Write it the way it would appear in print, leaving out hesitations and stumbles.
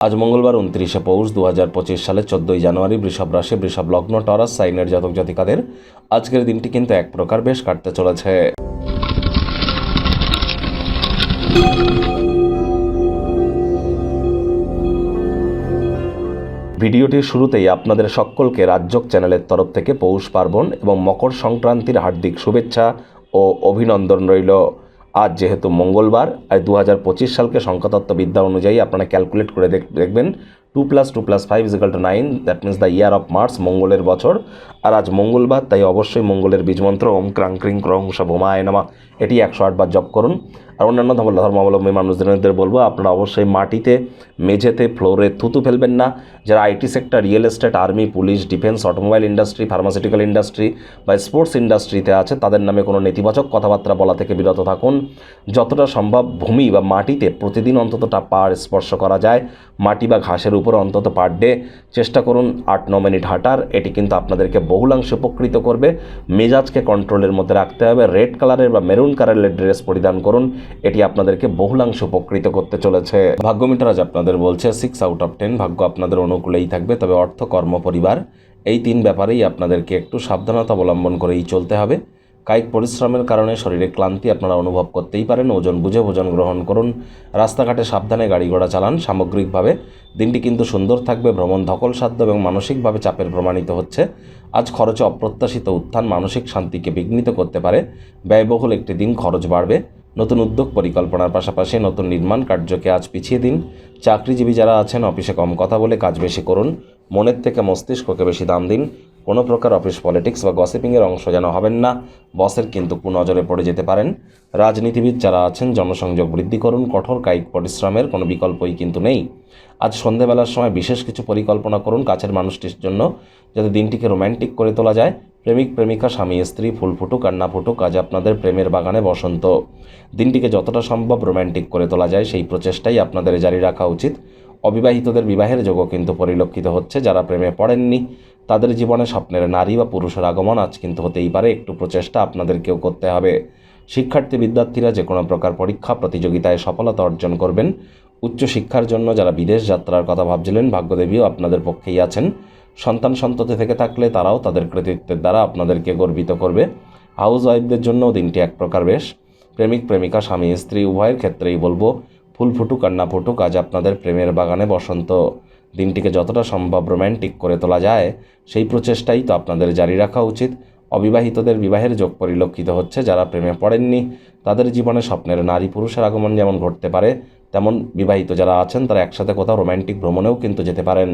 আজ মঙ্গলবার 29শে পৌষ 2025 সালে 14ই জানুয়ারি বৃষভ রাশি বৃষভ লগ্ন টরাস সাইনের জাতক জাতিকাদের আজকের দিনটি কিন্তু এক প্রকার বেশ কাটতে চলেছে। ভিডিওটির শুরুতেই আপনাদের সকলকে রাজযোগ চ্যানেলের তরফ থেকে পৌষ পার্বণ এবং মকর সংক্রান্তির হার্দিক শুভেচ্ছা ও অভিনন্দন রইল। আজ যেহেতু মঙ্গলবার, আজ 2025 সালকে সংখ্যাতত্ত্ববিদ্যা অনুযায়ী আপনারা ক্যালকুলেট করে দেখবেন 2 + 2 + 5 = 9, that means the year of Mars, মঙ্গলের বছর। আর আজ মঙ্গলবার, তাই অবশ্যই মঙ্গলের বীজমন্ত্র ওম ক্রাং ক্রিং ক্রং ভোমায় নমঃ এটি 108 বার জপ করুন। আর অন্যান্য ধর্মাবলম্বী মানুষদের বলবো আপনারা অবশ্যই মাটিতে, মেঝেতে, ফ্লোরে থুতু ফেলবেন না। যারা IT sector, real estate, army, police, defence, automobile industry, pharmaceutical industry বা স্পোর্টস ইন্ডাস্ট্রিতে আছে তাদের নামে কোনো নেতিবাচক কথাবার্তা বলা থেকে বিরত থাকুন। যতটা সম্ভব ভূমি বা মাটিতে প্রতিদিন অন্তত পা স্পর্শ করা যায়, মাটি বা ঘাসের উপরে অন্তত পার ডে চেষ্টা করুন 8-9 মিনিট হাঁটার। এটি কিন্তু আপনাদেরকে বহুলাংশে উপকৃত করবে। মেজাজকে কন্ট্রোলের মধ্যে রাখতে হবে। রেড কালারের বা মেরুন কালারের ড্রেস পরিধান করুন, এটি আপনাদেরকে বহুলাংশে উপকৃত করতে চলেছে। ভাগ্য মিটার আজ আপনাদের বলছে 6/10, ভাগ্য আপনাদের অনুকূলেই থাকবে। তবে অর্থ, কর্ম, পরিবার এই 3 ব্যাপারেই আপনাদেরকে একটু সাবধানতা অবলম্বন করেই চলতে হবে। কায়িক পরিশ্রমের কারণে শরীরে ক্লান্তি আপনারা অনুভব করতেই পারেন। ওজন বুঝে ভোজন গ্রহণ করুন। রাস্তাঘাটে সাবধানে গাড়ি ঘোড়া চালান। সামগ্রিকভাবে দিনটি কিন্তু সুন্দর থাকবে। ভ্রমণ ধকলসাধ্য এবং মানসিকভাবে চাপের প্রমাণিত হচ্ছে। আজ খরচে অপ্রত্যাশিত উত্থান মানসিক শান্তিকে বিঘ্নিত করতে পারে। ব্যয়বহুল একটি দিন, খরচ বাড়বে। নতুন উদ্যোগ পরিকল্পনার পাশাপাশি নতুন নির্মাণ কার্যকে আজ পিছিয়ে দিন। চাকরিজীবী যারা আছেন অফিসে কম কথা বলে কাজ বেশি করুন। মনের থেকে মস্তিষ্ককে বেশি দাম দিন। কোনো প্রকার অফিস পলিটিক্স বা গসিপিংয়ের অংশ যেন হবেন না। বসের কিন্তু কুনজরে পড়ে যেতে পারেন। রাজনীতিবিদ যারা আছেন জনসংযোগ বৃদ্ধি করুন। কঠোর কায়িক পরিশ্রমের কোনো বিকল্পই কিন্তু নেই। আজ সন্ধেবেলার সময় বিশেষ কিছু পরিকল্পনা করুন কাছের মানুষটির জন্য, যাতে দিনটিকে রোম্যান্টিক করে তোলা যায়। প্রেমিক প্রেমিকা, স্বামী স্ত্রী, ফুল ফুটুক আর না ফুটুক, আজ আপনাদের প্রেমের বাগানে বসন্ত। দিনটিকে যতটা সম্ভব রোম্যান্টিক করে তোলা যায় সেই প্রচেষ্টাই আপনাদের জারি রাখা উচিত। অবিবাহিতদের বিবাহের যোগও কিন্তু পরিলক্ষিত হচ্ছে। যারা প্রেমে পড়েননি তাদের জীবনে স্বপ্নের নারী বা পুরুষের আগমন আজ কিন্তু হতেই পারে। একটু প্রচেষ্টা আপনাদেরকেও করতে হবে। শিক্ষার্থী বিদ্যার্থীরা যে কোনো প্রকার পরীক্ষা প্রতিযোগিতায় সফলতা অর্জন করবেন। উচ্চশিক্ষার জন্য যারা বিদেশ যাত্রার কথা ভাবছিলেন, ভাগ্যদেবীও আপনাদের পক্ষেই আছেন। সন্তান সন্ততি থেকে থাকলে তারাও তাদের কৃতিত্বের দ্বারা আপনাদেরকে গর্বিত করবে। হাউস ওয়াইফদের জন্যও দিনটি এক প্রকার বেশ। প্রেমিক প্রেমিকা, স্বামী স্ত্রী উভয়ের ক্ষেত্রেই বলবো ফুল ফুটুক আর না ফুটুক, আজ আপনাদের প্রেমের বাগানে বসন্ত। দিনটিকে যতটা সম্ভব রোম্যান্টিক করে তোলা যায় সেই প্রচেষ্টাই তো আপনাদের জারি রাখা উচিত। অবিবাহিতদের বিবাহের যোগ পরিলক্ষিত হচ্ছে। যারা প্রেমে পড়েননি তাদের জীবনে স্বপ্নের নারী পুরুষের আগমন যেমন ঘটতে পারে, তেমন বিবাহিত যারা আছেন তারা একসাথে কোথাও রোম্যান্টিক ভ্রমণেও কিন্তু যেতে পারেন।